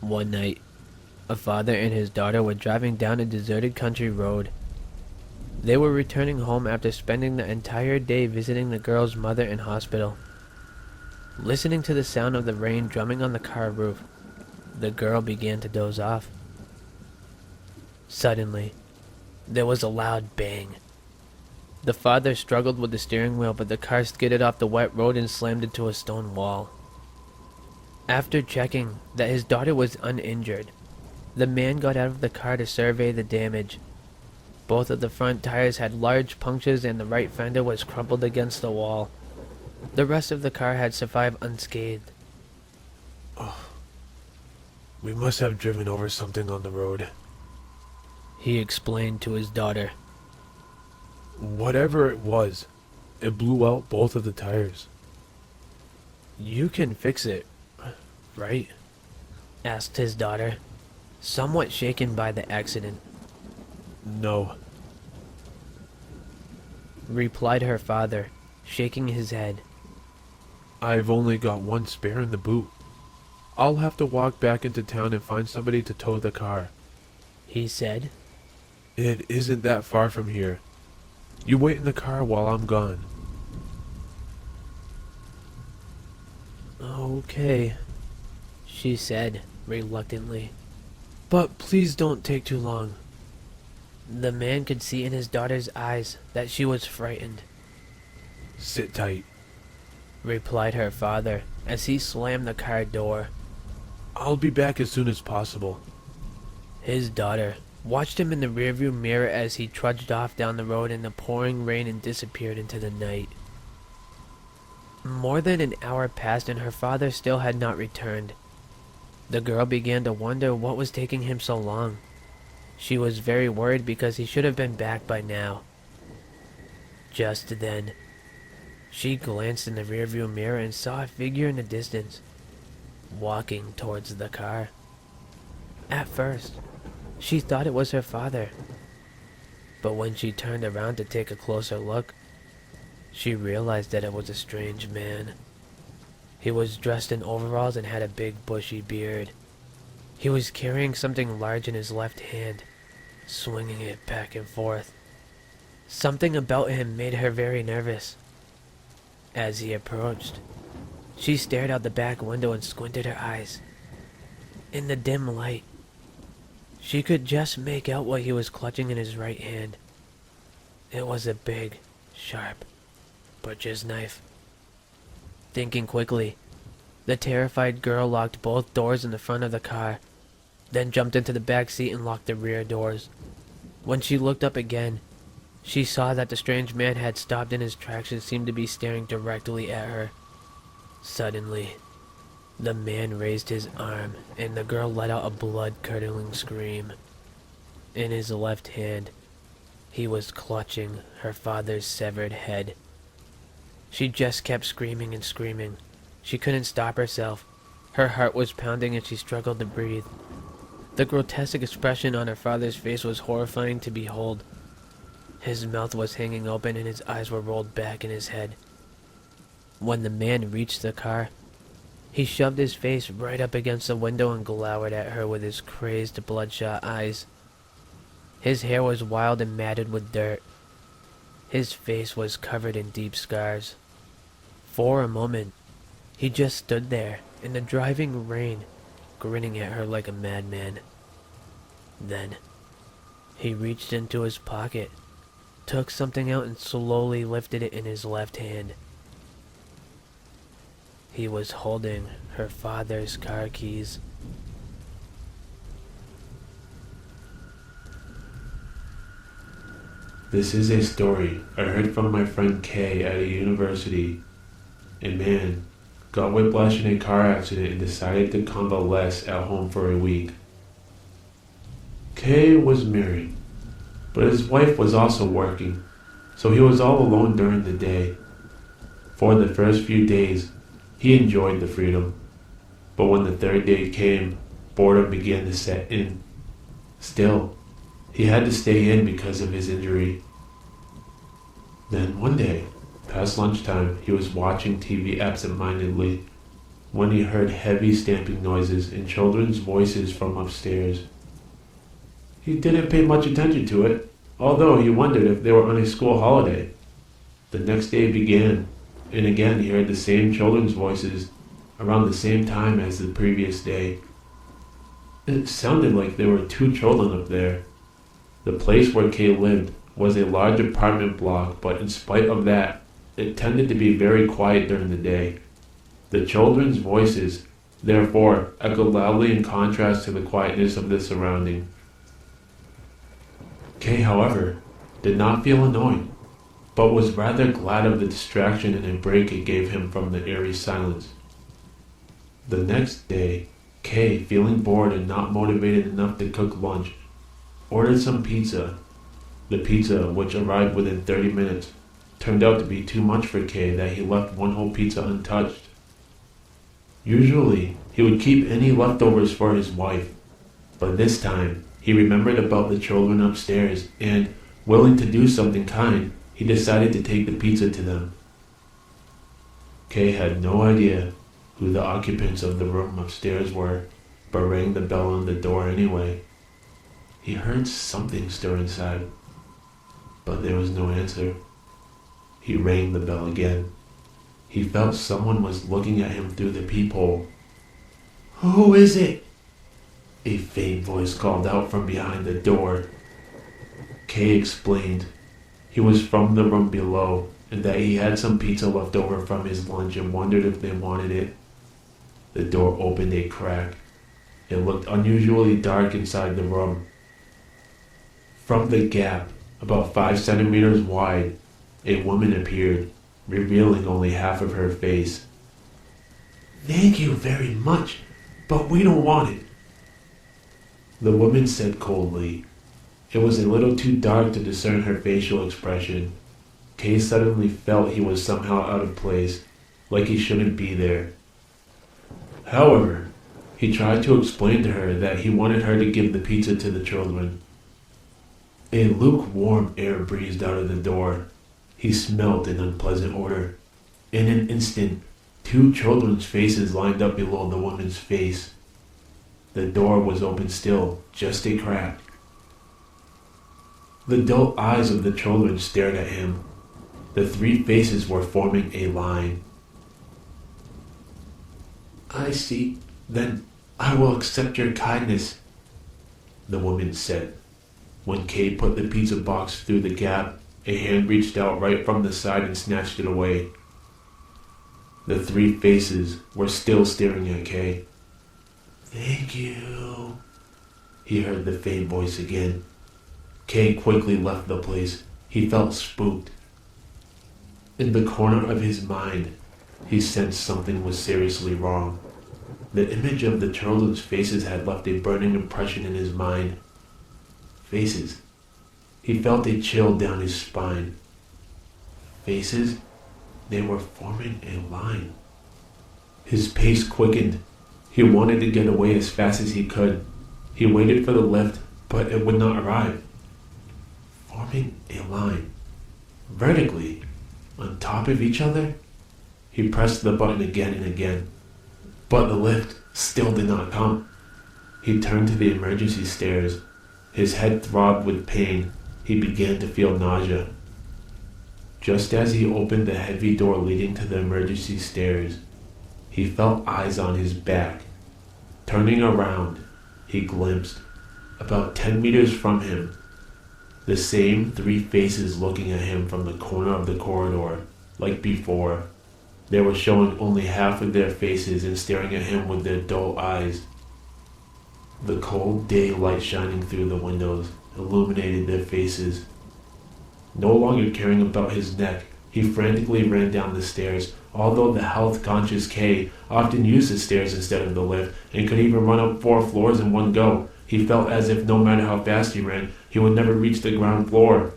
One night, a father and his daughter were driving down a deserted country road. They were returning home after spending the entire day visiting the girl's mother in hospital. Listening to the sound of the rain drumming on the car roof, the girl began to doze off. Suddenly, there was a loud bang. The father struggled with the steering wheel, but the car skidded off the wet road and slammed into a stone wall. After checking that his daughter was uninjured, the man got out of the car to survey the damage. Both of the front tires had large punctures and the right fender was crumpled against the wall. The rest of the car had survived unscathed. Oh, we must have driven over something on the road, he explained to his daughter. Whatever it was, it blew out both of the tires. You can fix it, right? Asked his daughter, somewhat shaken by the accident. No, replied her father, shaking his head. I've only got one spare in the boot. I'll have to walk back into town and find somebody to tow the car, he said. It isn't that far from here. You wait in the car while I'm gone. Okay, she said reluctantly. But please don't take too long. The man could see in his daughter's eyes that she was frightened. Sit tight, replied her father as he slammed the car door. I'll be back as soon as possible. His daughter watched him in the rearview mirror as he trudged off down the road in the pouring rain and disappeared into the night. More than an hour passed and her father still had not returned. The girl began to wonder what was taking him so long. She was very worried because he should have been back by now. Just then, she glanced in the rearview mirror and saw a figure in the distance, walking towards the car. At first, she thought it was her father, but when she turned around to take a closer look, she realized that it was a strange man. He was dressed in overalls and had a big bushy beard. He was carrying something large in his left hand, swinging it back and forth. Something about him made her very nervous. As he approached, she stared out the back window and squinted her eyes. In the dim light, she could just make out what he was clutching in his right hand. It was a big, sharp, butcher's knife. Thinking quickly, the terrified girl locked both doors in the front of the car, then jumped into the back seat and locked the rear doors. When she looked up again, she saw that the strange man had stopped in his tracks and seemed to be staring directly at her. Suddenly, the man raised his arm and the girl let out a blood-curdling scream. In his left hand, he was clutching her father's severed head. She just kept screaming and screaming. She couldn't stop herself. Her heart was pounding and she struggled to breathe. The grotesque expression on her father's face was horrifying to behold. His mouth was hanging open and his eyes were rolled back in his head. When the man reached the car, he shoved his face right up against the window and glowered at her with his crazed, bloodshot eyes. His hair was wild and matted with dirt. His face was covered in deep scars. For a moment, he just stood there in the driving rain, grinning at her like a madman. Then, he reached into his pocket, took something out and slowly lifted it in his left hand. He was holding her father's car keys. This is a story I heard from my friend Kay at a university. A man got whiplash in a car accident and decided to convalesce at home for a week. Kay was married, but his wife was also working, so he was all alone during the day. For the first few days, he enjoyed the freedom, but when the third day came, boredom began to set in. Still, he had to stay in because of his injury. Then one day, past lunchtime, he was watching TV absent-mindedly when he heard heavy stamping noises and children's voices from upstairs. He didn't pay much attention to it, although he wondered if they were on a school holiday. The next day began, and again he heard the same children's voices around the same time as the previous day. It sounded like there were 2 children up there. The place where Kay lived was a large apartment block, but in spite of that, it tended to be very quiet during the day. The children's voices, therefore, echoed loudly in contrast to the quietness of the surrounding. Kay, however, did not feel annoyed, but was rather glad of the distraction and a break it gave him from the eerie silence. The next day, Kay, feeling bored and not motivated enough to cook lunch, ordered some pizza. The pizza, which arrived within 30 minutes, turned out to be too much for Kay that he left one whole pizza untouched. Usually, he would keep any leftovers for his wife, but this time, he remembered about the children upstairs and, willing to do something kind, he decided to take the pizza to them. Kay had no idea who the occupants of the room upstairs were, but rang the bell on the door anyway. He heard something stir inside, but there was no answer. He rang the bell again. He felt someone was looking at him through the peephole. "Who is it?" a faint voice called out from behind the door. Kay explained he was from the room below and that he had some pizza left over from his lunch and wondered if they wanted it. The door opened a crack. It looked unusually dark inside the room. From the gap, about 5 centimeters wide, a woman appeared, revealing only half of her face. "Thank you very much, but we don't want it," the woman said coldly. It was a little too dark to discern her facial expression. Kay suddenly felt he was somehow out of place, like he shouldn't be there. However, he tried to explain to her that he wanted her to give the pizza to the children. A lukewarm air breezed out of the door. He smelled an unpleasant odor. In an instant, 2 children's faces lined up below the woman's face. The door was open still, just a crack. The dull eyes of the children stared at him. The 3 faces were forming a line. "I see. Then I will accept your kindness," the woman said. When Kay put the pizza box through the gap, a hand reached out right from the side and snatched it away. The 3 faces were still staring at Kay. "Thank you," he heard the faint voice again. Kay quickly left the place. He felt spooked. In the corner of his mind, he sensed something was seriously wrong. The image of the children's faces had left a burning impression in his mind. Faces. He felt a chill down his spine. Faces? They were forming a line. His pace quickened. He wanted to get away as fast as he could. He waited for the lift, but it would not arrive. Forming a line. Vertically. On top of each other? He pressed the button again and again. But the lift still did not come. He turned to the emergency stairs. His head throbbed with pain. He began to feel nausea. Just as he opened the heavy door leading to the emergency stairs, he felt eyes on his back. Turning around, he glimpsed, about 10 meters from him, the same 3 faces looking at him from the corner of the corridor, like before. They were showing only half of their faces and staring at him with their dull eyes. The cold day light shining through the windows illuminated their faces. No longer caring about his neck, he frantically ran down the stairs. Although the health-conscious Kay often used the stairs instead of the lift and could even run up 4 floors in one go, he felt as if no matter how fast he ran, he would never reach the ground floor.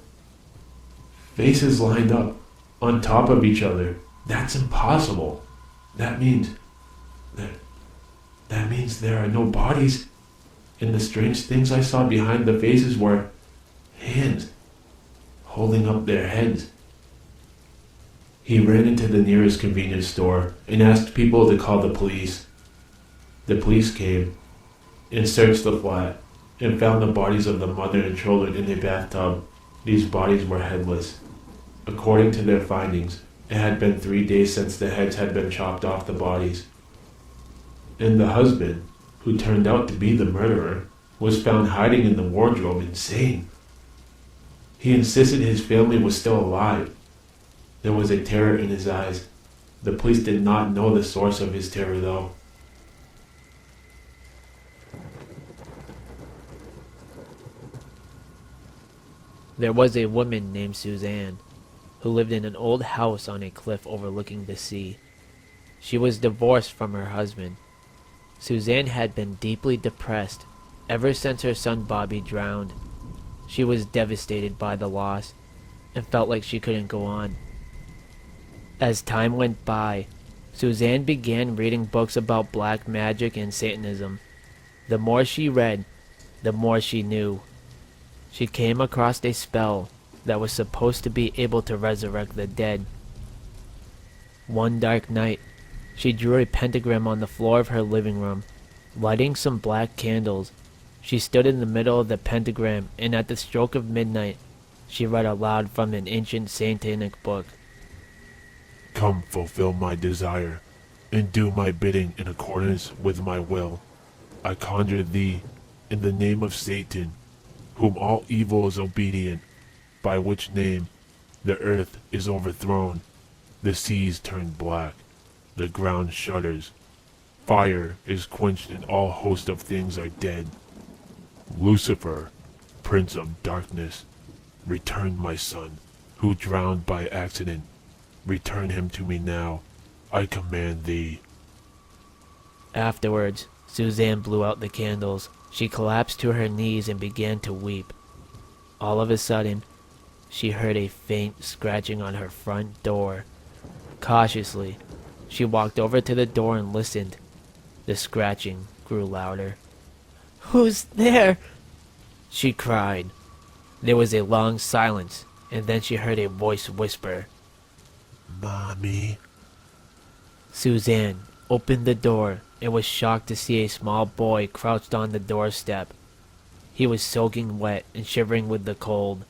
Faces lined up, on top of each other. That's impossible. That means there are no bodies. And the strange things I saw behind the faces were hands holding up their heads. He ran into the nearest convenience store and asked people to call the police. The police came and searched the flat and found the bodies of the mother and children in a bathtub. These bodies were headless. According to their findings, it had been 3 days since the heads had been chopped off the bodies. And the husband, who turned out to be the murderer, was found hiding in the wardrobe insane. He insisted his family was still alive. There was a terror in his eyes. The police did not know the source of his terror, though. There was a woman named Suzanne who lived in an old house on a cliff overlooking the sea. She was divorced from her husband. Suzanne had been deeply depressed ever since her son Bobby drowned. She was devastated by the loss and felt like she couldn't go on. As time went by, Suzanne began reading books about black magic and Satanism. The more she read, the more she knew. She came across a spell that was supposed to be able to resurrect the dead. One dark night, she drew a pentagram on the floor of her living room. Lighting some black candles, she stood in the middle of the pentagram, and at the stroke of midnight, she read aloud from an ancient satanic book. Come fulfill my desire, and do my bidding in accordance with my will. I conjure thee, in the name of Satan, whom all evil is obedient, by which name the earth is overthrown, the seas turn black, the ground shudders, fire is quenched, and all host of things are dead. Lucifer, prince of darkness, return my son, who drowned by accident. Return him to me now, I command thee. Afterwards, Suzanne blew out the candles. She collapsed to her knees and began to weep. All of a sudden, she heard a faint scratching on her front door. Cautiously, she walked over to the door and listened. The scratching grew louder. "Who's there?" she cried. There was a long silence, and then she heard a voice whisper, Mommy. Suzanne opened the door and was shocked to see a small boy crouched on the doorstep. He was soaking wet and shivering with the cold.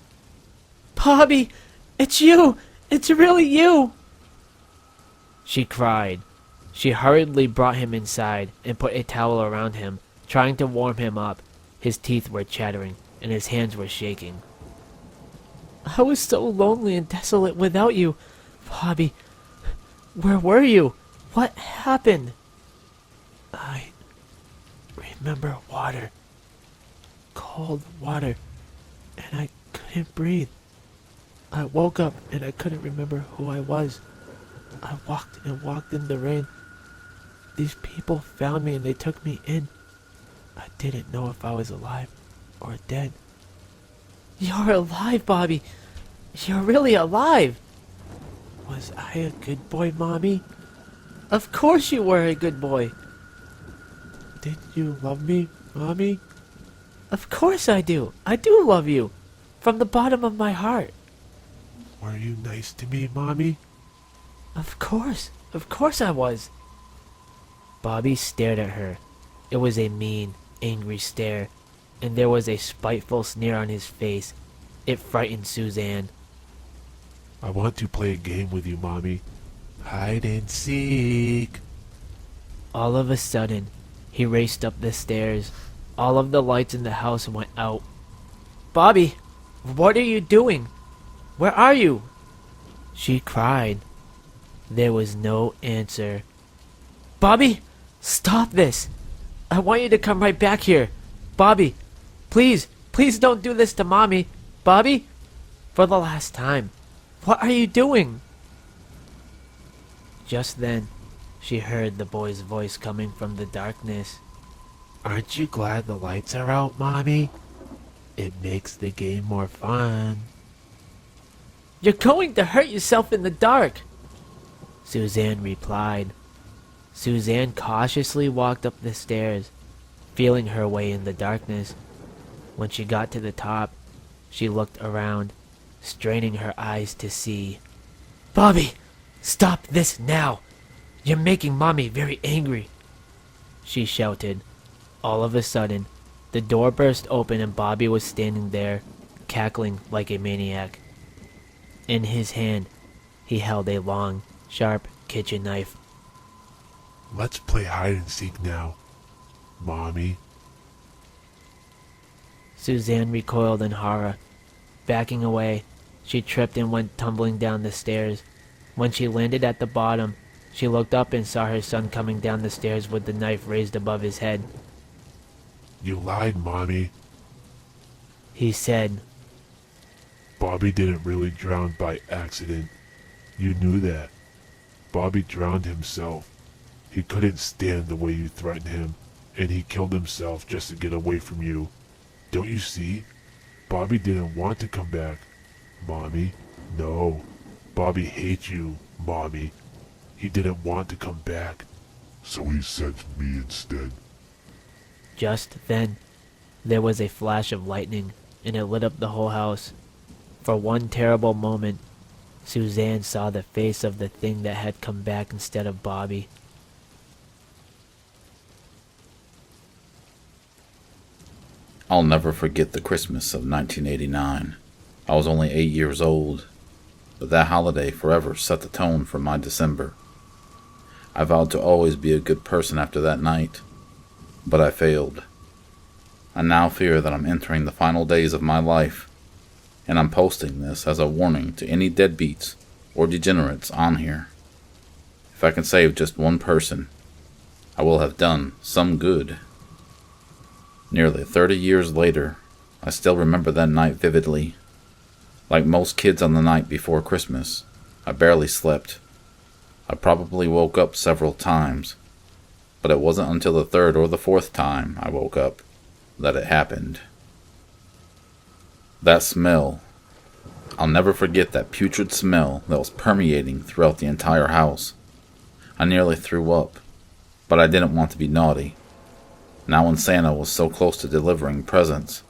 "Bobby, it's you! It's really you!" she cried. She hurriedly brought him inside and put a towel around him, trying to warm him up. His teeth were chattering and his hands were shaking. "I was so lonely and desolate without you. Bobby, where were you? What happened?" I remember water. Cold water. And I couldn't breathe. I woke up and I couldn't remember who I was. I walked and walked in the rain. These people found me and they took me in. I didn't know if I was alive or dead. "You're alive, Bobby. You're really alive." Was I a good boy, Mommy? "Of course you were a good boy." Did you love me, Mommy? "Of course I do. I do love you. From the bottom of my heart." Were you nice to me, Mommy? Of course I was." Bobby stared at her. It was a mean, angry stare, and there was a spiteful sneer on his face. It frightened Suzanne. I want to play a game with you, Mommy. Hide and seek. All of a sudden, he raced up the stairs. All of the lights in the house went out. "Bobby, what are you doing? Where are you?" she cried. There was no answer. "Bobby, stop this. I want you to come right back here. Bobby, please don't do this to Mommy. Bobby, for the last time. What are you doing?" Just then, she heard the boy's voice coming from the darkness. Aren't you glad the lights are out, Mommy? It makes the game more fun. "You're going to hurt yourself in the dark," Suzanne replied. Suzanne cautiously walked up the stairs, feeling her way in the darkness. When she got to the top, she looked around, straining her eyes to see. "Bobby, "Stop this now! You're making Mommy very angry," she shouted. All of a sudden, the door burst open and Bobby was standing there, cackling like a maniac. In his hand, he held a long, sharp kitchen knife. Let's play hide and seek now, Mommy. Suzanne recoiled in horror. Backing away, she tripped and went tumbling down the stairs. When she landed at the bottom, she looked up and saw her son coming down the stairs with the knife raised above his head. You lied, Mommy. He said, Bobby didn't really drown by accident. You knew that. Bobby drowned himself. He couldn't stand the way you threatened him, and he killed himself just to get away from you. Don't you see? Bobby didn't want to come back, Mommy. No, Bobby hates you, Mommy. He didn't want to come back, so he sent me instead. Just then, there was a flash of lightning, and it lit up the whole house. For one terrible moment, Suzanne saw the face of the thing that had come back instead of Bobby. I'll never forget the Christmas of 1989. I was only 8 years old, but that holiday forever set the tone for my December. I vowed to always be a good person after that night, but I failed. I now fear that I'm entering the final days of my life, and I'm posting this as a warning to any deadbeats or degenerates on here. If I can save just one person, I will have done some good. Nearly 30 years later, I still remember that night vividly. Like most kids on the night before Christmas, I barely slept. I probably woke up several times, but it wasn't until the third or the fourth time I woke up that it happened. That smell. I'll never forget that putrid smell that was permeating throughout the entire house. I nearly threw up, but I didn't want to be naughty. Now when Santa was so close to delivering presents,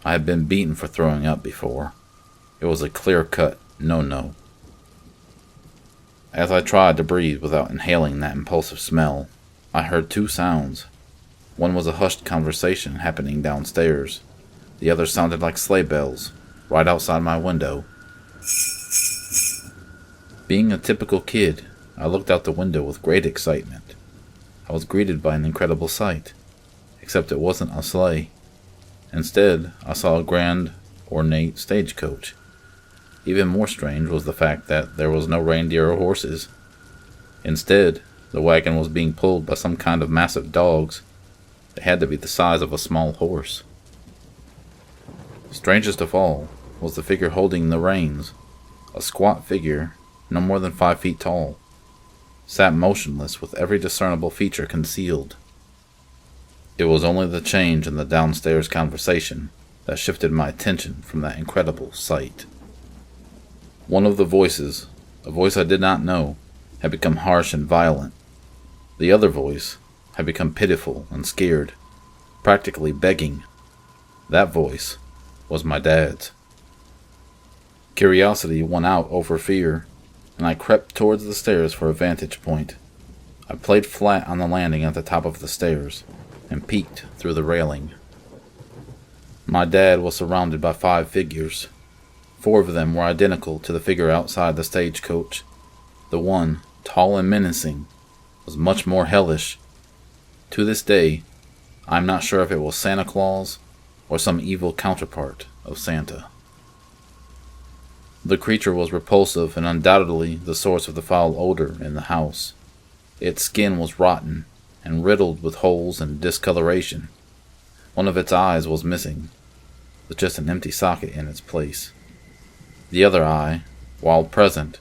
I had been beaten for throwing up before. It was a clear-cut no-no. As I tried to breathe without inhaling that impulsive smell, I heard two sounds. One was a hushed conversation happening downstairs. The other sounded like sleigh bells, right outside my window. Being a typical kid, I looked out the window with great excitement. I was greeted by an incredible sight, except it wasn't a sleigh. Instead, I saw a grand, ornate stagecoach. Even more strange was the fact that there was no reindeer or horses. Instead, the wagon was being pulled by some kind of massive dogs. They had to be the size of a small horse. Strangest of all was the figure holding the reins. A squat figure, no more than 5 feet tall, sat motionless with every discernible feature concealed. It was only the change in the downstairs conversation that shifted my attention from that incredible sight. One of the voices, a voice I did not know, had become harsh and violent. The other voice had become pitiful and scared, practically begging. That voice was my dad's. Curiosity won out over fear, and I crept towards the stairs for a vantage point. I played flat on the landing at the top of the stairs and peeked through the railing. My dad was surrounded by 5 figures. 4 of them were identical to the figure outside the stagecoach. The one, tall and menacing, was much more hellish. To this day, I am not sure if it was Santa Claus or some evil counterpart of Santa. The creature was repulsive and undoubtedly the source of the foul odor in the house. Its skin was rotten and riddled with holes and discoloration. One of its eyes was missing, with just an empty socket in its place. The other eye, while present,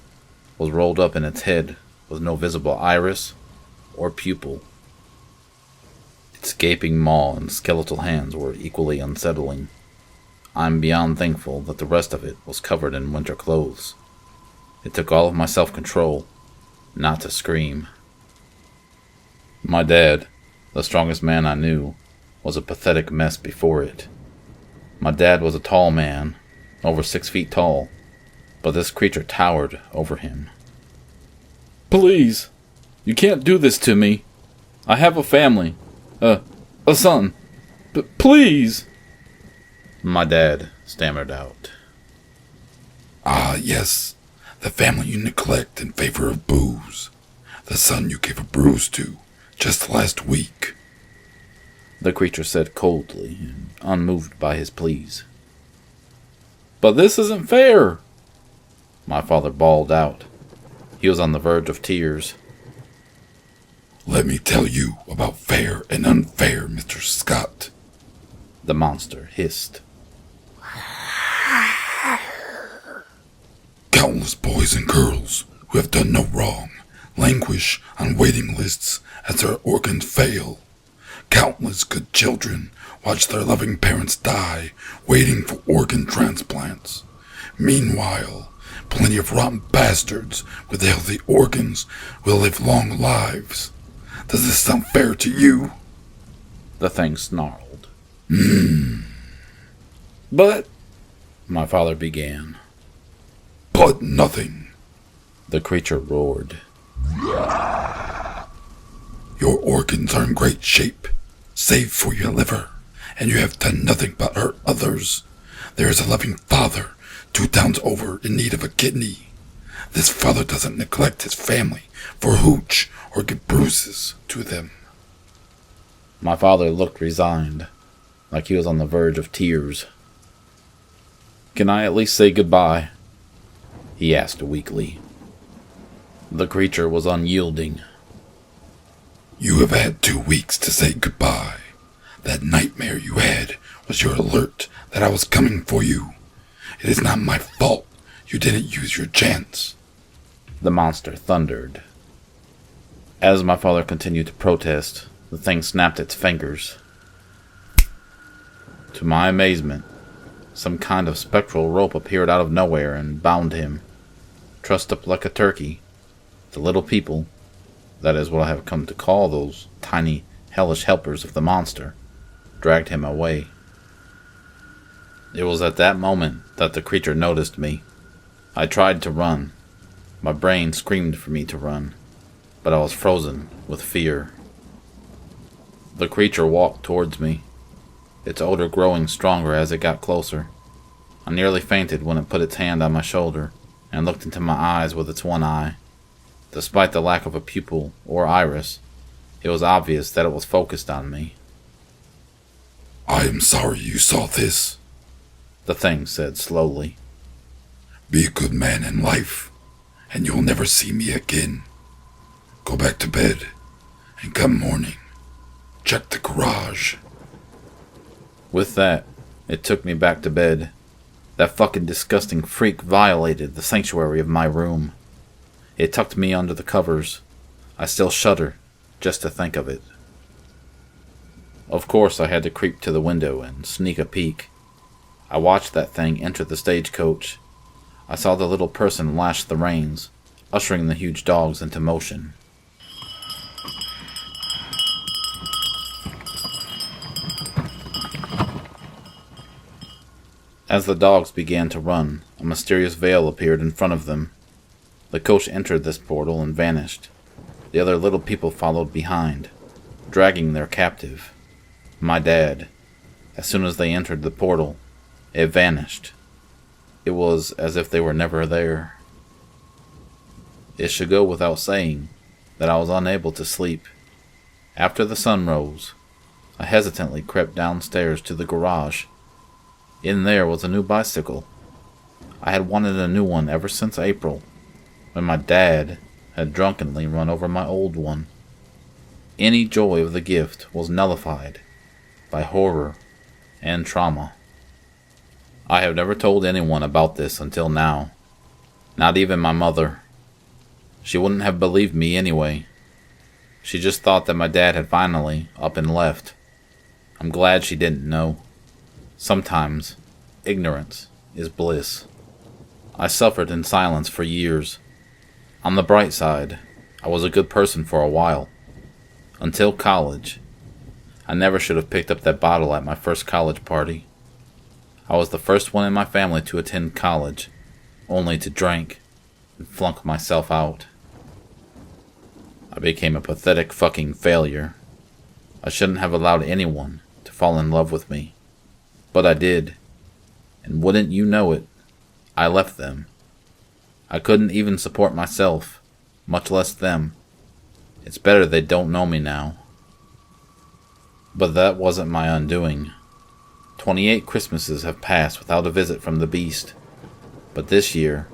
was rolled up in its head with no visible iris or pupil. Its gaping maw and skeletal hands were equally unsettling. I am beyond thankful that the rest of it was covered in winter clothes. It took all of my self-control not to scream. My dad, the strongest man I knew, was a pathetic mess before it. My dad was a tall man, over 6 feet tall, but this creature towered over him. Please. You can't do this to me. I have a family. A son. Please. My dad stammered out. Ah, yes. The family you neglect in favor of booze. The son you gave a bruise to just last week. The creature said coldly, and unmoved by his pleas. But this isn't fair, my father bawled out. He was on the verge of tears. Let me tell you about fair and unfair, Mr. Scott, the monster hissed. Countless boys and girls who have done no wrong languish on waiting lists as their organs fail. Countless good children watch their loving parents die, waiting for organ transplants. Meanwhile, plenty of rotten bastards with healthy organs will live long lives. Does this sound fair to you? The thing snarled. But, my father began. But nothing, the creature roared. Your organs are in great shape, save for your liver, and you have done nothing but hurt others. There is a loving father 2 towns over in need of a kidney. This father doesn't neglect his family for hooch or give bruises to them. My father looked resigned, like he was on the verge of tears. Can I at least say goodbye? He asked weakly. The creature was unyielding. You have had 2 weeks to say goodbye. That nightmare you had was your alert that I was coming for you. It is not my fault you didn't use your chance. The monster thundered. As my father continued to protest, the thing snapped its fingers. To my amazement, some kind of spectral rope appeared out of nowhere and bound him. Trussed up like a turkey, the little people, that is what I have come to call those tiny, hellish helpers of the monster, dragged him away. It was at that moment that the creature noticed me. I tried to run. My brain screamed for me to run, but I was frozen with fear. The creature walked towards me, its odor growing stronger as it got closer. I nearly fainted when it put its hand on my shoulder and looked into my eyes with its one eye. Despite the lack of a pupil or iris, it was obvious that it was focused on me. I am sorry you saw this, the thing said slowly. Be a good man in life, and you'll never see me again. Go back to bed, and come morning, check the garage. With that, it took me back to bed. That fucking disgusting freak violated the sanctuary of my room. It tucked me under the covers. I still shudder just to think of it. Of course, I had to creep to the window and sneak a peek. I watched that thing enter the stagecoach. I saw the little person lash the reins, ushering the huge dogs into motion. As the dogs began to run, a mysterious veil appeared in front of them. The coach entered this portal and vanished. The other little people followed behind, dragging their captive, my dad. As soon as they entered the portal, it vanished. It was as if they were never there. It should go without saying that I was unable to sleep. After the sun rose, I hesitantly crept downstairs to the garage. In there was a new bicycle. I had wanted a new one ever since April, when my dad had drunkenly run over my old one. Any joy of the gift was nullified by horror and trauma. I have never told anyone about this until now, not even my mother. She wouldn't have believed me anyway. She just thought that my dad had finally up and left. I'm glad she didn't know. Sometimes, ignorance is bliss. I suffered in silence for years. On the bright side, I was a good person for a while. Until college. I never should have picked up that bottle at my first college party. I was the first one in my family to attend college, only to drink and flunk myself out. I became a pathetic fucking failure. I shouldn't have allowed anyone to fall in love with me. But I did. And wouldn't you know it, I left them. I couldn't even support myself, much less them. It's better they don't know me now. But that wasn't my undoing. 28 Christmases have passed without a visit from the beast. But this year,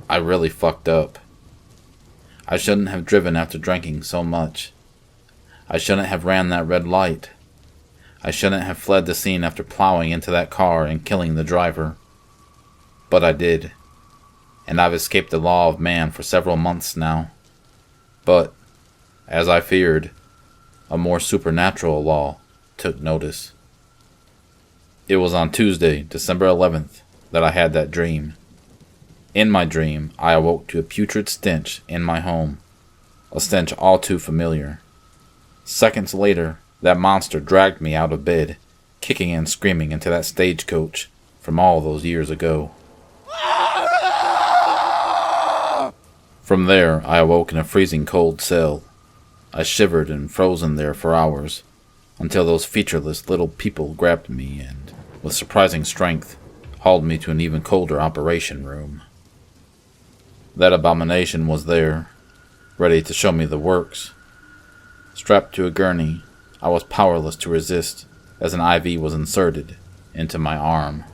I really fucked up. I shouldn't have driven after drinking so much. I shouldn't have ran that red light. I shouldn't have fled the scene after plowing into that car and killing the driver. But I did. And I've escaped the law of man for several months now. But, as I feared, a more supernatural law took notice. It was on Tuesday, December 11th, that I had that dream. In my dream, I awoke to a putrid stench in my home, a stench all too familiar. Seconds later, that monster dragged me out of bed, kicking and screaming into that stagecoach from all those years ago. From there, I awoke in a freezing cold cell. I shivered and frozen there for hours, until those featureless little people grabbed me and, with surprising strength, hauled me to an even colder operation room. That abomination was there, ready to show me the works. Strapped to a gurney, I was powerless to resist as an IV was inserted into my arm.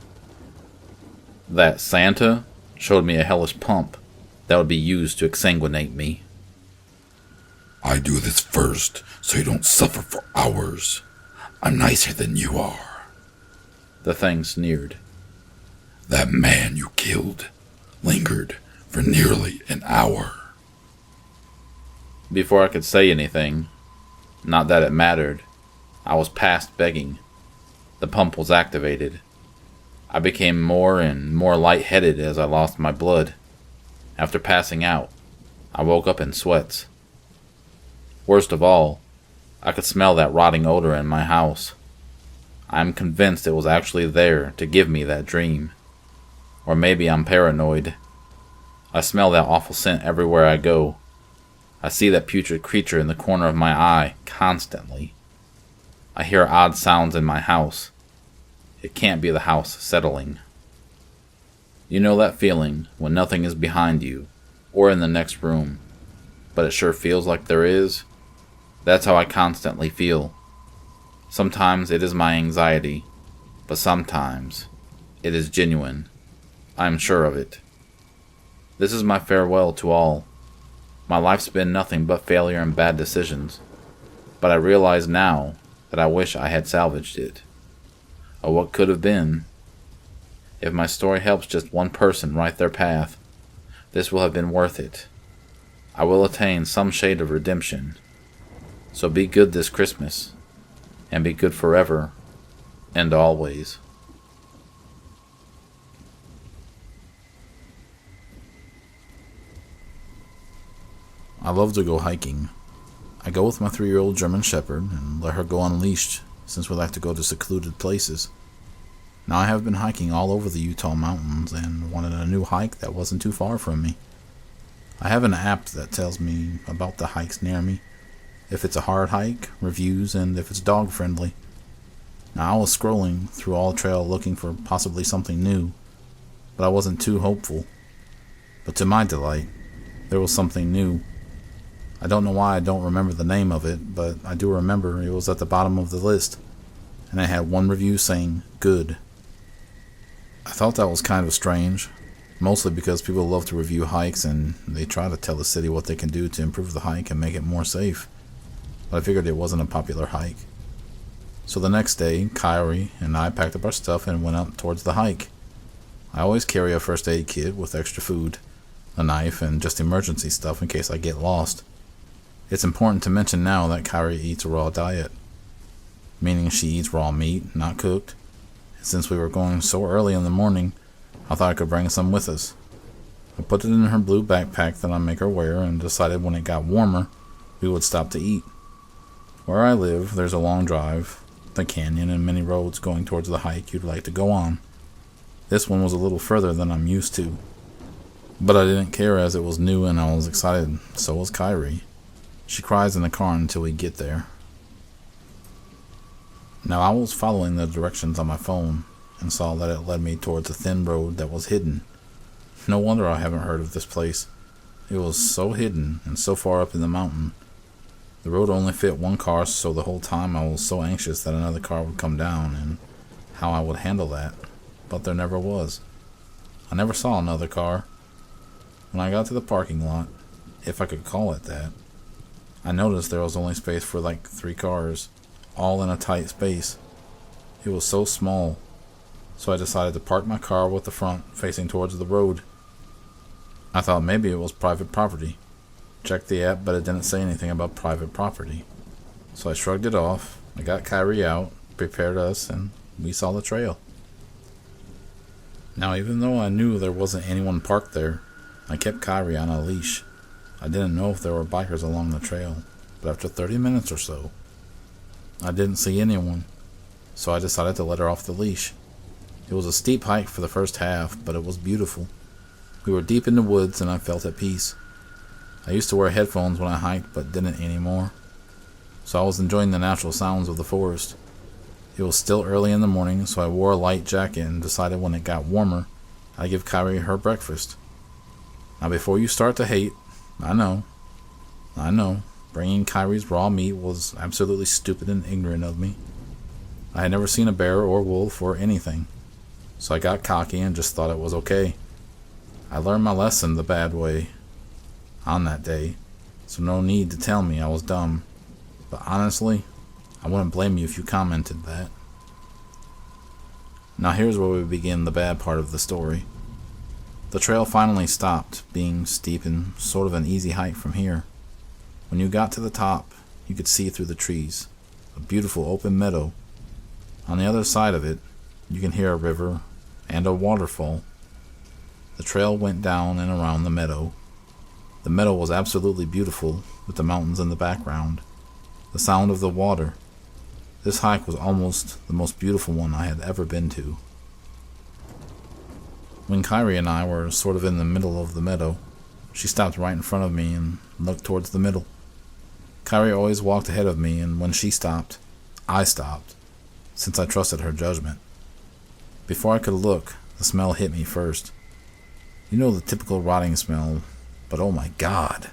That Santa showed me a hellish pump that would be used to exsanguinate me. I do this first so you don't suffer for hours. I'm nicer than you are. The thing sneered. That man you killed lingered for nearly an hour. Before I could say anything, not that it mattered, I was past begging. The pump was activated. I became more and more lightheaded as I lost my blood. After passing out, I woke up in sweats. Worst of all, I could smell that rotting odor in my house. I am convinced it was actually there to give me that dream. Or maybe I'm paranoid. I smell that awful scent everywhere I go. I see that putrid creature in the corner of my eye constantly. I hear odd sounds in my house. It can't be the house settling. You know that feeling when nothing is behind you or in the next room, but it sure feels like there is? That's how I constantly feel. Sometimes it is my anxiety, but sometimes it is genuine. I am sure of it. This is my farewell to all. My life's been nothing but failure and bad decisions, but I realize now that I wish I had salvaged it. Or what could have been. If my story helps just one person write their path, this will have been worth it. I will attain some shade of redemption. So be good this Christmas, and be good forever and always. I love to go hiking. I go with my 3-year-old German Shepherd and let her go unleashed since we like to go to secluded places. Now I have been hiking all over the Utah mountains and wanted a new hike that wasn't too far from me. I have an app that tells me about the hikes near me, if it's a hard hike, reviews, and if it's dog friendly. Now I was scrolling through all trail looking for possibly something new, but I wasn't too hopeful. But to my delight, there was something new. I don't know why I don't remember the name of it, but I do remember it was at the bottom of the list, and it had one review saying, good. I thought that was kind of strange, mostly because people love to review hikes and they try to tell the city what they can do to improve the hike and make it more safe. But I figured it wasn't a popular hike. So the next day, Kyrie and I packed up our stuff and went out towards the hike. I always carry a first aid kit with extra food, a knife, and just emergency stuff in case I get lost. It's important to mention now that Kyrie eats a raw diet, meaning she eats raw meat, not cooked. Since we were going so early in the morning, I thought I could bring some with us. I put it in her blue backpack that I make her wear and decided when it got warmer, we would stop to eat. Where I live, there's a long drive, the canyon, and many roads going towards the hike you'd like to go on. This one was a little further than I'm used to. But I didn't care as it was new and I was excited, so was Kyrie. She cries in the car until we get there. Now I was following the directions on my phone and saw that it led me towards a thin road that was hidden. No wonder I haven't heard of this place. It was so hidden and so far up in the mountain. The road only fit one car, so the whole time I was so anxious that another car would come down and how I would handle that. But there never was. I never saw another car. When I got to the parking lot, if I could call it that, I noticed there was only space for like 3 cars, all in a tight space. It was so small, so I decided to park my car with the front facing towards the road. I thought maybe it was private property. Checked the app, but it didn't say anything about private property. So I shrugged it off. I got Kyrie out, prepared us, and we saw the trail. Now, even though I knew there wasn't anyone parked there, I kept Kyrie on a leash. I didn't know if there were bikers along the trail, but after 30 minutes or so, I didn't see anyone, so I decided to let her off the leash. It was a steep hike for the first half, but it was beautiful. We were deep in the woods and I felt at peace. I used to wear headphones when I hiked, but didn't anymore, so I was enjoying the natural sounds of the forest. It was still early in the morning, so I wore a light jacket and decided when it got warmer, I'd give Kyrie her breakfast. Now before you start to hate, I know, bringing Kyrie's raw meat was absolutely stupid and ignorant of me. I had never seen a bear or wolf or anything, so I got cocky and just thought it was okay. I learned my lesson the bad way on that day, so no need to tell me I was dumb. But honestly, I wouldn't blame you if you commented that. Now here's where we begin the bad part of the story. The trail finally stopped being steep and sort of an easy hike from here. When you got to the top, you could see through the trees, a beautiful open meadow. On the other side of it, you can hear a river and a waterfall. The trail went down and around the meadow. The meadow was absolutely beautiful, with the mountains in the background. The sound of the water. This hike was almost the most beautiful one I had ever been to. When Kyrie and I were sort of in the middle of the meadow, she stopped right in front of me and looked towards the middle. Kyrie always walked ahead of me, and when she stopped, I stopped, since I trusted her judgment. Before I could look, the smell hit me first. You know, the typical rotting smell, but oh my God.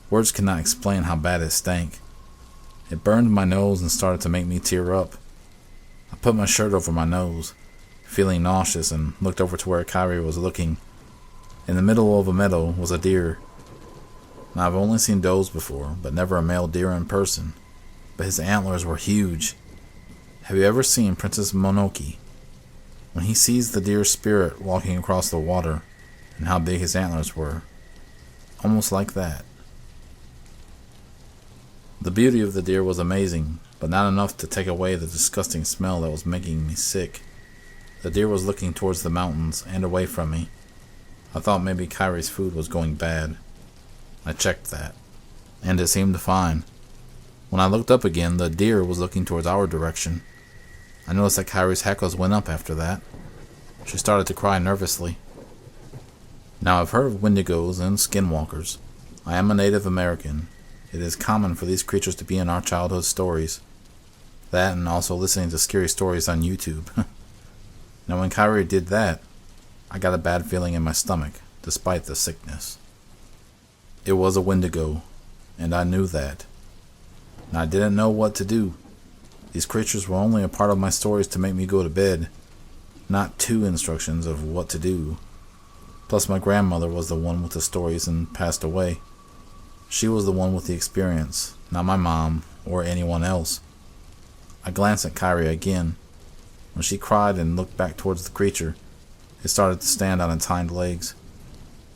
Words cannot explain how bad it stank. It burned my nose and started to make me tear up. I put my shirt over my nose, feeling nauseous, and looked over to where Kyrie was looking. In the middle of a meadow was a deer. Now, I've only seen does before, but never a male deer in person. But his antlers were huge. Have you ever seen Princess Mononoke? When he sees the deer's spirit walking across the water, and how big his antlers were. Almost like that. The beauty of the deer was amazing, but not enough to take away the disgusting smell that was making me sick. The deer was looking towards the mountains and away from me. I thought maybe Kyrie's food was going bad. I checked that, and it seemed fine. When I looked up again, the deer was looking towards our direction. I noticed that Kyrie's hackles went up after that. She started to cry nervously. Now, I've heard of wendigos and skinwalkers. I am a Native American. It is common for these creatures to be in our childhood stories. That and also listening to scary stories on YouTube. Now, when Kyrie did that, I got a bad feeling in my stomach, despite the sickness. It was a wendigo, and I knew that. And I didn't know what to do. These creatures were only a part of my stories to make me go to bed, not 2 instructions of what to do. Plus, my grandmother was the one with the stories and passed away. She was the one with the experience, not my mom or anyone else. I glanced at Kyrie again. When she cried and looked back towards the creature, it started to stand on its hind legs.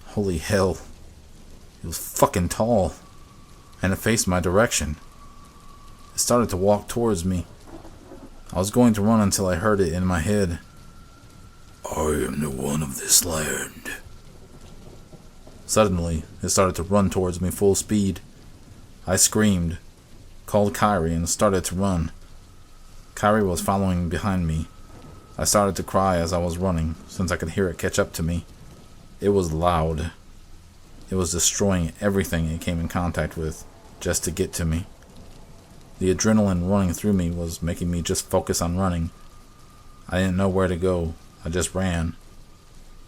Holy hell. It was fucking tall, and it faced my direction. It started to walk towards me. I was going to run until I heard it in my head. I am the one of this land. Suddenly, it started to run towards me full speed. I screamed, called Kyrie, and started to run. Kyrie was following behind me. I started to cry as I was running, since I could hear it catch up to me. It was loud. It was destroying everything it came in contact with. just to get to me. The adrenaline running through me was making me just focus on running. I didn't know where to go. I just ran.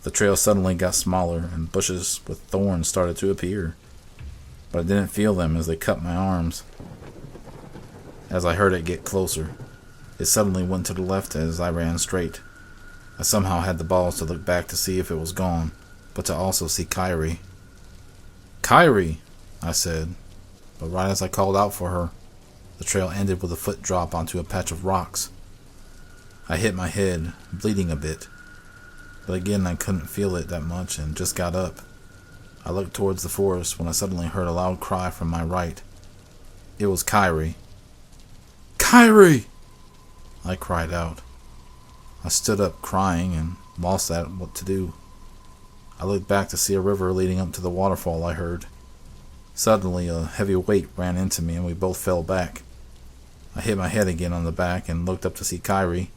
The trail suddenly got smaller, and bushes with thorns started to appear, but I didn't feel them as they cut my arms. As I heard it get closer, it suddenly went to the left as I ran straight. I somehow had the balls to look back to see if it was gone, but to also see Kyrie. "Kyrie!" I said, but right as I called out for her, the trail ended with a foot drop onto a patch of rocks. I hit my head, bleeding a bit, but again I couldn't feel it that much and just got up. I looked towards the forest when I suddenly heard a loud cry from my right. It was Kyrie. "Kyrie!" I cried out. I stood up crying and lost at what to do. I looked back to see a river leading up to the waterfall I heard. Suddenly a heavy weight ran into me and we both fell back. I hit my head again on the back and looked up to see Kyrie.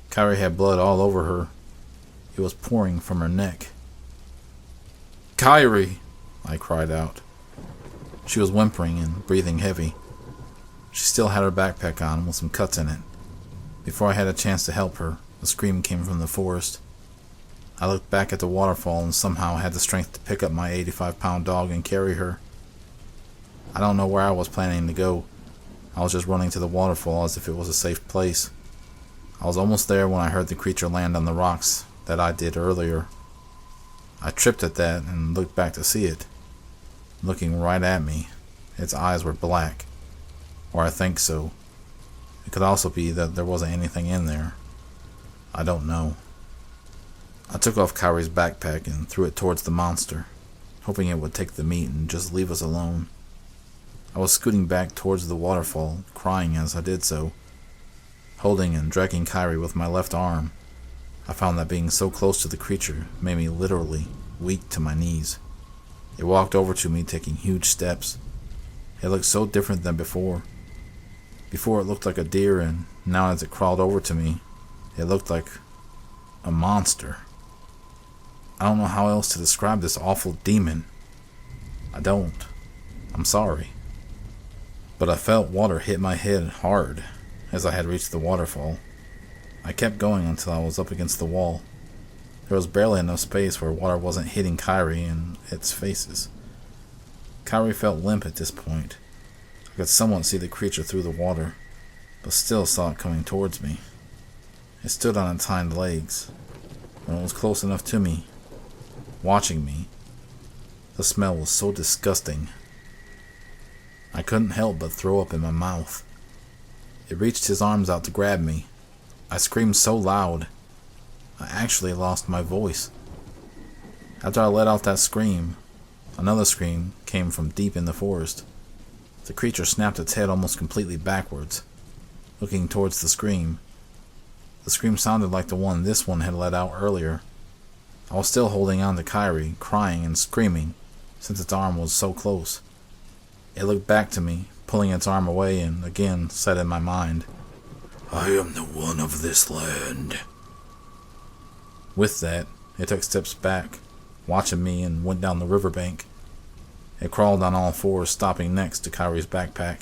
Kyrie had blood all over her. It was pouring from her neck. "Kyrie!" I cried out. She was whimpering and breathing heavy. She still had her backpack on with some cuts in it. Before I had a chance to help her, a scream came from the forest. I looked back at the waterfall and somehow had the strength to pick up my 85-pound dog and carry her. I don't know where I was planning to go. I was just running to the waterfall as if it was a safe place. I was almost there when I heard the creature land on the rocks that I did earlier. I tripped at that and looked back to see it. Looking right at me, its eyes were black. Or I think so. It could also be that there wasn't anything in there. I don't know. I took off Kyrie's backpack and threw it towards the monster, hoping it would take the meat and just leave us alone. I was scooting back towards the waterfall, crying as I did so. Holding and dragging Kyrie with my left arm, I found that being so close to the creature made me literally weak to my knees. It walked over to me, taking huge steps. It looked so different than before. Before it looked like a deer, and now as it crawled over to me, it looked like a monster. I don't know how else to describe this awful demon. I don't. I'm sorry. But I felt water hit my head hard as I had reached the waterfall. I kept going until I was up against the wall. There was barely enough space where water wasn't hitting Kyrie and its faces. Kyrie felt limp at this point. I could somewhat see the creature through the water, but still saw it coming towards me. It stood on its hind legs. When it was close enough to me, watching me, the smell was so disgusting. I couldn't help but throw up in my mouth. It reached his arms out to grab me. I screamed so loud, I actually lost my voice. After I let out that scream, another scream came from deep in the forest. The creature snapped its head almost completely backwards, looking towards the scream. The scream sounded like the one this one had let out earlier. I was still holding on to Kyrie, crying and screaming, since its arm was so close. It looked back to me, pulling its arm away, and again said in my mind, "I am the one of this land." With that, it took steps back, watching me, and went down the riverbank. It crawled on all fours, stopping next to Kyrie's backpack.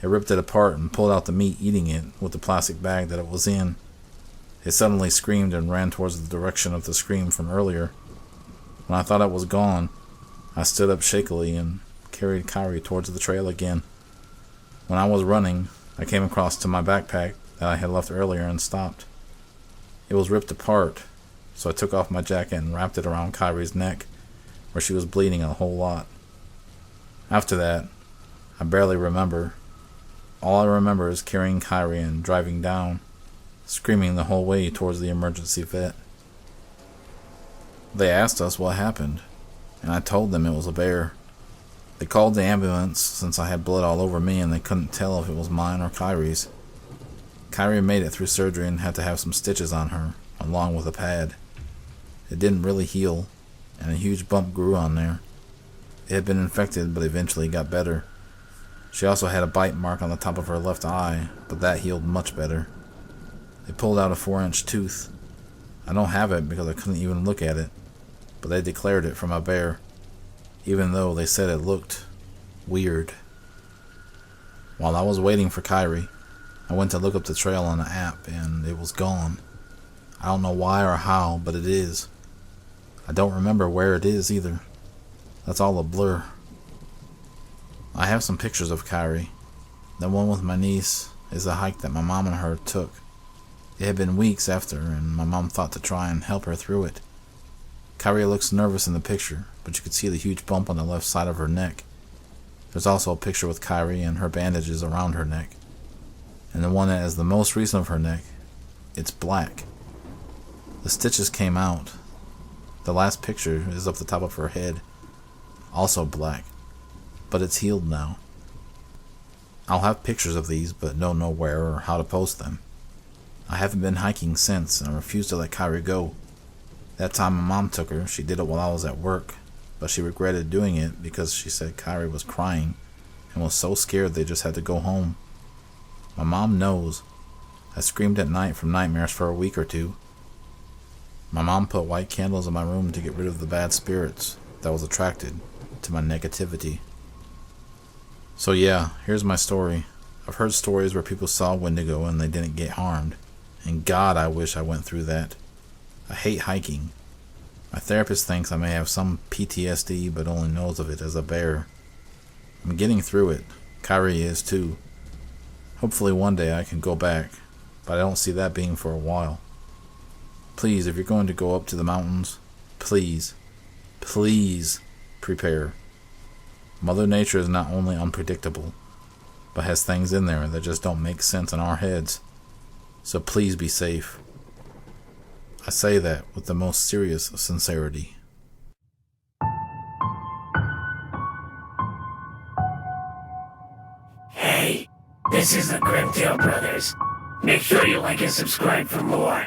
It ripped it apart and pulled out the meat, eating it with the plastic bag that it was in. It suddenly screamed and ran towards the direction of the scream from earlier. When I thought it was gone, I stood up shakily and carried Kyrie towards the trail again. When I was running, I came across to my backpack that I had left earlier and stopped. It was ripped apart, so I took off my jacket and wrapped it around Kyrie's neck, where she was bleeding a whole lot. After that, I barely remember. All I remember is carrying Kyrie and driving down, screaming the whole way towards the emergency vet. They asked us what happened, and I told them it was a bear. They called the ambulance since I had blood all over me and they couldn't tell if it was mine or Kyrie's. Kyrie made it through surgery and had to have some stitches on her, along with a pad. It didn't really heal, and a huge bump grew on there. It had been infected, but eventually got better. She also had a bite mark on the top of her left eye, but that healed much better. They pulled out a 4-inch tooth. I don't have it because I couldn't even look at it, but they declared it from a bear, even though they said it looked weird. While I was waiting for Kyrie, I went to look up the trail on the app and it was gone. I don't know why or how, but it is. I don't remember where it is either. That's all a blur. I have some pictures of Kyrie. The one with my niece is a hike that my mom and her took. It had been weeks after, and my mom thought to try and help her through it. Kyrie looks nervous in the picture, but you could see the huge bump on the left side of her neck. There's also a picture with Kyrie and her bandages around her neck. And the one that is the most recent of her neck, it's black. The stitches came out. The last picture is up the top of her head, also black, but it's healed now. I'll have pictures of these, but don't know where or how to post them. I haven't been hiking since, and I refuse to let Kyrie go. That time my mom took her, she did it while I was at work, but she regretted doing it because she said Kyrie was crying and was so scared they just had to go home. My mom knows. I screamed at night from nightmares for a week or two. My mom put white candles in my room to get rid of the bad spirits that was attracted to my negativity. So yeah, here's my story. I've heard stories where people saw Wendigo and they didn't get harmed. And God, I wish I went through that. I hate hiking. My therapist thinks I may have some PTSD but only knows of it as a bear. I'm getting through it. Kyrie is too. Hopefully one day I can go back, but I don't see that being for a while. Please, if you're going to go up to the mountains, please prepare. Mother Nature is not only unpredictable, but has things in there that just don't make sense in our heads. So please be safe. I say that with the most serious sincerity. Hey, this is the Grimtail Brothers. Make sure you like and subscribe for more.